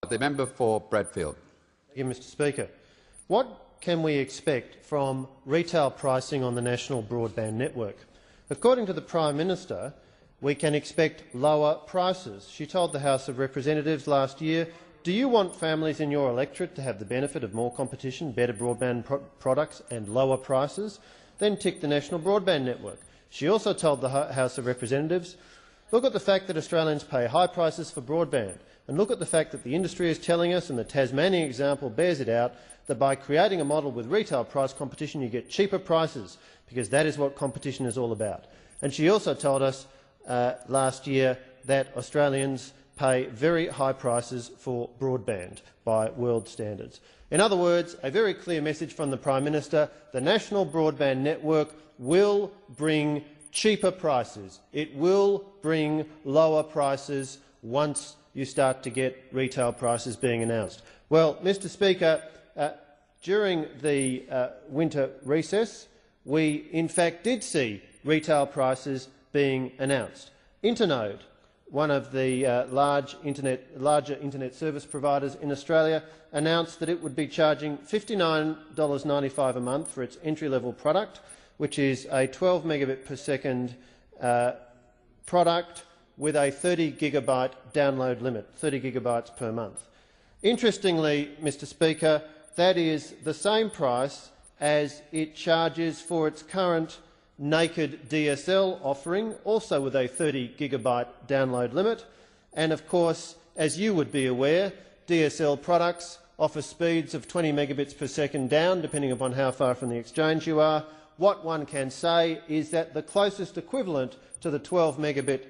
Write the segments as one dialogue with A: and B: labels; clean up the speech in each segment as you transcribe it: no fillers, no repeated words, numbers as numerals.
A: The member for Bradfield.
B: Thank you, Mr Speaker. What can we expect from retail pricing on the national broadband network? According to the Prime Minister, we can expect lower prices. She told the House of Representatives last year, "Do you want families in your electorate to have the benefit of more competition, better broadband products and lower prices? Then tick the national broadband network." She also told the House of Representatives, "Look at the fact that Australians pay high prices for broadband, and look at the fact that the industry is telling us, and the Tasmanian example bears it out, that by creating a model with retail price competition you get cheaper prices, because that is what competition is all about." And she also told us last year that Australians pay very high prices for broadband by world standards. In other words, a very clear message from the Prime Minister: the national broadband network will bring cheaper prices. It will bring lower prices once you start to get retail prices being announced. Well, Mr Speaker, during the winter recess, we in fact did see retail prices being announced. Internode, one of the larger internet service providers in Australia, announced that it would be charging $59.95 a month for its entry-level product, which is a 12 megabit per second product with a 30 gigabyte download limit, 30 gigabytes per month. Interestingly, Mr Speaker, that is the same price as it charges for its current naked DSL offering, also with a 30 gigabyte download limit. And of course, as you would be aware, DSL products offer speeds of 20 megabits per second down, depending upon how far from the exchange you are. What one can say is that the closest equivalent to the 12 megabit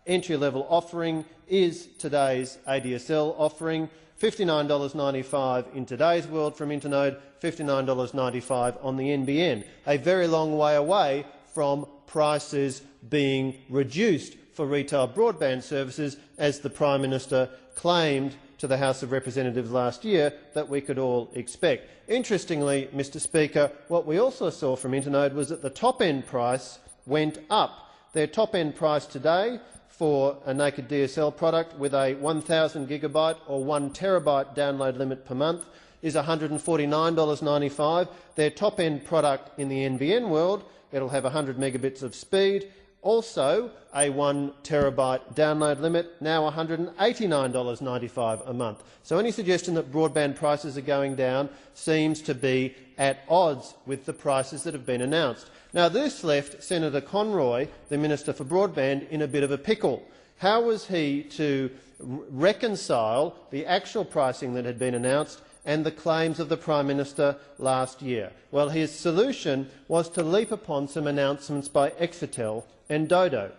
B: entry-level offering is today's ADSL offering, $59.95 in today's world from Internode, $59.95 on the NBN, a very long way away from prices being reduced for retail broadband services, as the Prime Minister claimed to the House of Representatives last year that we could all expect. Interestingly, Mr Speaker, what we also saw from Internode was that the top-end price went up. Their top-end price today for a naked DSL product with a 1,000 gigabyte or 1 terabyte download limit per month is $149.95. Their top-end product in the NBN world, it'll have 100 megabits of speed, also a 1 terabyte download limit, now $189.95 a month. So any suggestion that broadband prices are going down seems to be at odds with the prices that have been announced. Now, this left Senator Conroy, the Minister for Broadband, in a bit of a pickle. How was he to reconcile the actual pricing that had been announced and the claims of the Prime Minister last year? Well, his solution was to leap upon some announcements by Exetel and Dodo,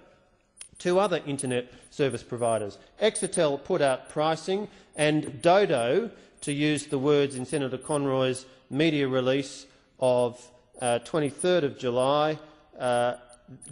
B: two other internet service providers. Exetel put out pricing, and Dodo, to use the words in Senator Conroy's media release of 23rd of July,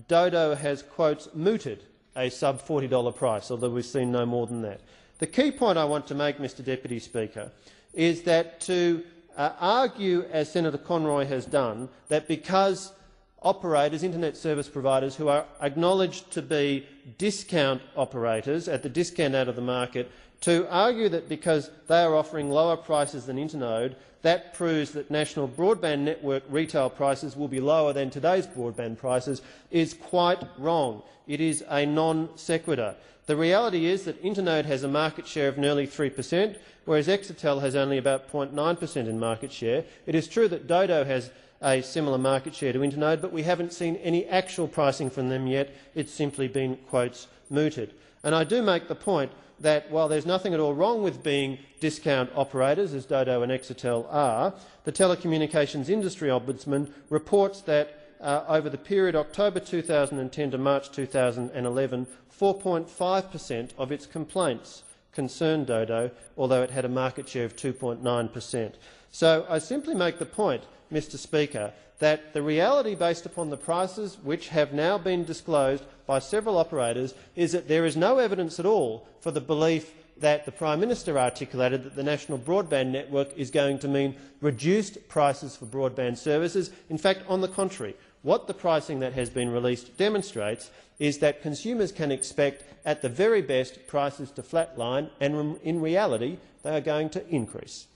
B: Dodo has, quotes, mooted a sub-$40 price, although we've seen no more than that. The key point I want to make, Mr Deputy Speaker, is that to argue, as Senator Conroy has done, that because operators, internet service providers who are acknowledged to be discount operators at the discount out of the market, to argue that because they are offering lower prices than Internode, that proves that national broadband network retail prices will be lower than today's broadband prices, is quite wrong. It is a non sequitur. The reality is that Internode has a market share of nearly 3%, whereas Exetel has only about 0.9% in market share. It is true that Dodo has a similar market share to Internode, but we haven't seen any actual pricing from them yet. It's simply been, quotes, mooted. And I do make the point that while there's nothing at all wrong with being discount operators, as Dodo and Exetel are, the Telecommunications Industry Ombudsman reports that over the period October 2010 to March 2011, 4.5% of its complaints concerned Dodo, although it had a market share of 2.9%. So I simply make the point, Mr Speaker, that the reality based upon the prices which have now been disclosed by several operators is that there is no evidence at all for the belief that the Prime Minister articulated that the national broadband network is going to mean reduced prices for broadband services. In fact, on the contrary, what the pricing that has been released demonstrates is that consumers can expect, at the very best, prices to flatline, and in reality they are going to increase.